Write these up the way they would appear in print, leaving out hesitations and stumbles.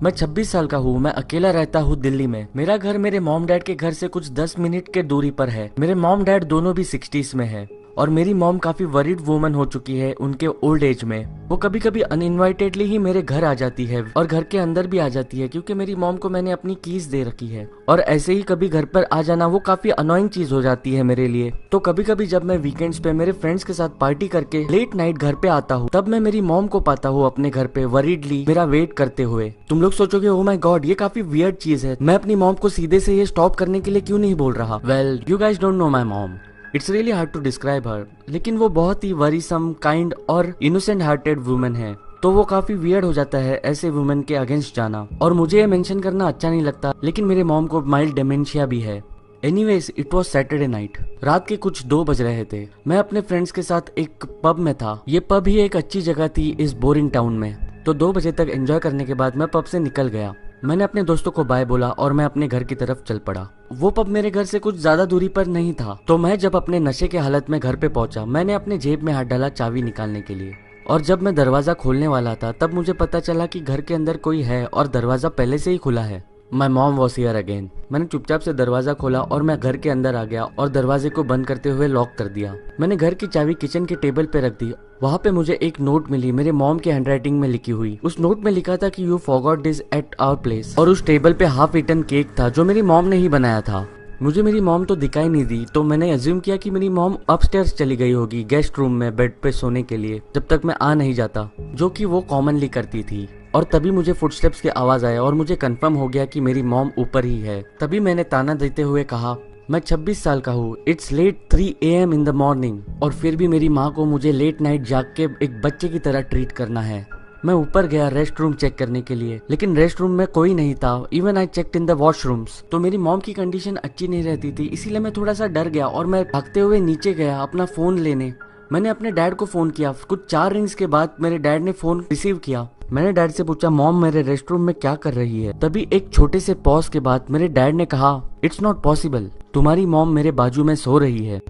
मैं 26 साल का हूँ। मैं अकेला रहता हूँ दिल्ली में। मेरा घर मेरे मॉम डैड के घर से कुछ 10 मिनट के दूरी पर है। मेरे मॉम डैड दोनों भी 60s में है और मेरी मॉम काफी वरीड वुमन हो चुकी है उनके ओल्ड एज में। वो कभी कभी अनइनवाइटेडली ही मेरे घर आ जाती है और घर के अंदर भी आ जाती है क्योंकि मेरी मॉम को मैंने अपनी कीज दे रखी है। और ऐसे ही कभी घर पर आ जाना वो काफी अनोइंग चीज हो जाती है मेरे लिए। तो कभी कभी जब मैं वीकेंड्स पे मेरे फ्रेंड्स के साथ पार्टी करके लेट नाइट घर पे आता हूँ तब मैं मेरी मॉम को पाता हूँ अपने घर पे वरीडली मेरा वेट करते हुए। तुम लोग सोचोगे ओ माय गॉड ये काफी वियर्ड चीज है, मैं अपनी मॉम को सीधे से ये स्टॉप करने के लिए क्यों नहीं बोल रहा। Well you guys don't know my mom, it's really hard to describe her. लेकिन वो बहुत ही वरीसम, काइंड और इनोसेंट हार्टेड वुमन है। तो वो काफी वियर्ड हो जाता है ऐसे वुमन के अगेंस्ट जाना। और मुझे ये मेंशन करना अच्छा नहीं लगता लेकिन मेरे मॉम को माइल्ड डिमेंशिया भी है। Anyways it was Saturday night. रात के कुछ 2 बज रहे थे। मैं अपने फ्रेंड्स के साथ एक पब में था। ये पब ही एक अच्छी जगह थी इस बोरिंग टाउन में। तो 2 बजे तक एंजॉय करने के बाद मैं पब से निकल गया। मैंने अपने दोस्तों को बाय बोला और मैं अपने घर की तरफ चल पड़ा। वो पब मेरे घर से कुछ ज्यादा दूरी पर नहीं था। तो मैं जब अपने नशे के हालत में घर पे पहुंचा मैंने अपने जेब में हाथ डाला चाबी निकालने के लिए। और जब मैं दरवाजा खोलने वाला था तब मुझे पता चला कि घर के अंदर कोई है और दरवाजा पहले से ही खुला है। My mom was here again. मैंने चुपचाप से दरवाजा खोला और मैं घर के अंदर आ गया और दरवाजे को बंद करते हुए लॉक कर दिया। मैंने घर की चाबी किचन के टेबल पे रख दी। वहाँ पे मुझे एक नोट मिली मेरे मॉम के हैंडराइटिंग में लिखी हुई। उस नोट में लिखा था कि you forgot this at our place. और उस टेबल पे हाफ ईटन केक था जो मेरी मॉम ने ही बनाया था। मुझे मेरी मॉम तो दिखाई नहीं दी तो मैंने अज्यूम किया कि मेरी मॉम अपस्टेयर्स चली गई होगी गेस्ट रूम में बेड पे सोने के लिए जब तक मैं आ नहीं जाता, जो कि वो कॉमनली करती थी। और तभी मुझे फुटस्टेप्स की आवाज आया और मुझे कंफर्म हो गया कि मेरी मॉम ऊपर ही है। तभी मैंने ताना देते हुए कहा मैं 26 साल का हूँ, it's late 3 AM in the morning. और फिर भी मेरी माँ को मुझे लेट नाइट जाग के एक बच्चे की तरह ट्रीट करना है। मैं ऊपर गया रेस्ट रूम चेक करने के लिए लेकिन रेस्ट रूम में कोई नहीं था। Even I checked in the washrooms. तो मेरी मॉम की कंडीशन अच्छी नहीं रहती थी इसीलिए मैं थोड़ा सा डर गया और मैं भागते हुए नीचे गया अपना फोन लेने। मैंने अपने डैड को फोन किया। कुछ 4 रिंग्स के बाद मेरे डैड ने फोन रिसीव किया। मैंने डैड से पूछा मॉम मेरे रेस्ट रूम में क्या कर रही है। तभी एक छोटे से पॉज के बाद मेरे डैड ने कहा इट्स नॉट पॉसिबल, तुम्हारी मॉम मेरे बाजू में सो रही है।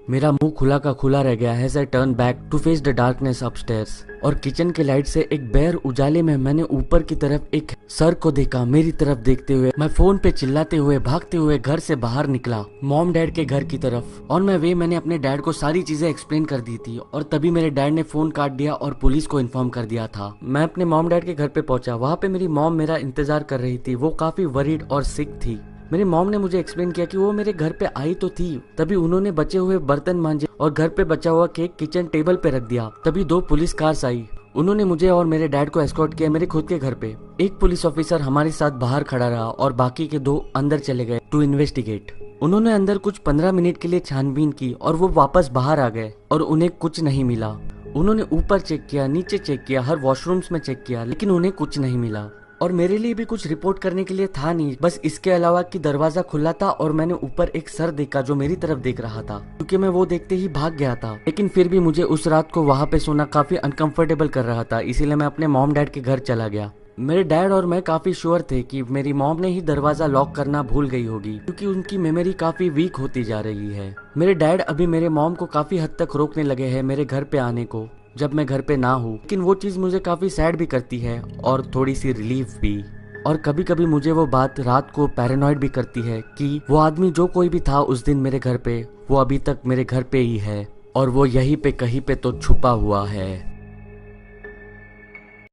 मेरा मुंह खुला का खुला रह गया as I turn back to face the darkness upstairs. और किचन के लाइट से एक बेर उजाले में मैंने ऊपर की तरफ एक सर को देखा मेरी तरफ देखते हुए। मैं फोन पे चिल्लाते हुए भागते हुए घर से बाहर निकला मॉम डैड के घर की तरफ। ऑन माय वे मैंने अपने डैड को सारी चीजें एक्सप्लेन कर दी थी और तभी मेरे डैड ने फोन काट दिया और पुलिस को इन्फॉर्म कर दिया था। मैं अपने मॉम डैड के घर पे पहुंचा। वहाँ पे मेरी मॉम मेरा इंतजार कर रही थी। वो काफी वरीड और सिक थी। मेरी मॉम ने मुझे एक्सप्लेन किया कि वो मेरे घर पे आई तो थी। तभी उन्होंने बचे हुए बर्तन मांजे और घर पे बचा हुआ केक किचन टेबल पे रख दिया। तभी 2 पुलिस कार्स आई। उन्होंने मुझे और मेरे डैड को एस्कॉर्ट किया मेरे खुद के घर पे। एक पुलिस ऑफिसर हमारे साथ बाहर खड़ा रहा और बाकी के 2 अंदर चले गए टू इन्वेस्टिगेट। उन्होंने अंदर कुछ 15 मिनट के लिए छानबीन की और वो वापस बाहर आ गए और उन्हें कुछ नहीं मिला। उन्होंने ऊपर चेक किया, नीचे चेक किया, हर वॉशरूम्स में चेक किया लेकिन उन्हें कुछ नहीं मिला। और मेरे लिए भी कुछ रिपोर्ट करने के लिए था नहीं, बस इसके अलावा कि दरवाजा खुला था और मैंने ऊपर एक सर देखा जो मेरी तरफ देख रहा था। क्योंकि मैं वो देखते ही भाग गया था लेकिन फिर भी मुझे उस रात को वहाँ पे सोना काफी अनकंफर्टेबल कर रहा था, इसीलिए मैं अपने मॉम डैड के घर चला गया। मेरे डैड और मैं काफी श्योर थे कि मेरी मॉम ने ही दरवाजा लॉक करना भूल गई होगी क्योंकि उनकी मेमोरी काफी वीक होती जा रही है। मेरे डैड अभी मेरे मॉम को काफी हद तक रोकने लगे हैं मेरे घर पे आने को जब मैं घर पे ना हूँ। लेकिन वो चीज मुझे काफी सैड भी करती है और थोड़ी सी रिलीफ भी। और कभी कभी मुझे वो बात रात को पैरानॉइड भी करती है कि वो आदमी जो कोई भी था उस दिन मेरे घर पे वो अभी तक मेरे घर पे ही है और वो यहीं पे कहीं पे तो छुपा हुआ है।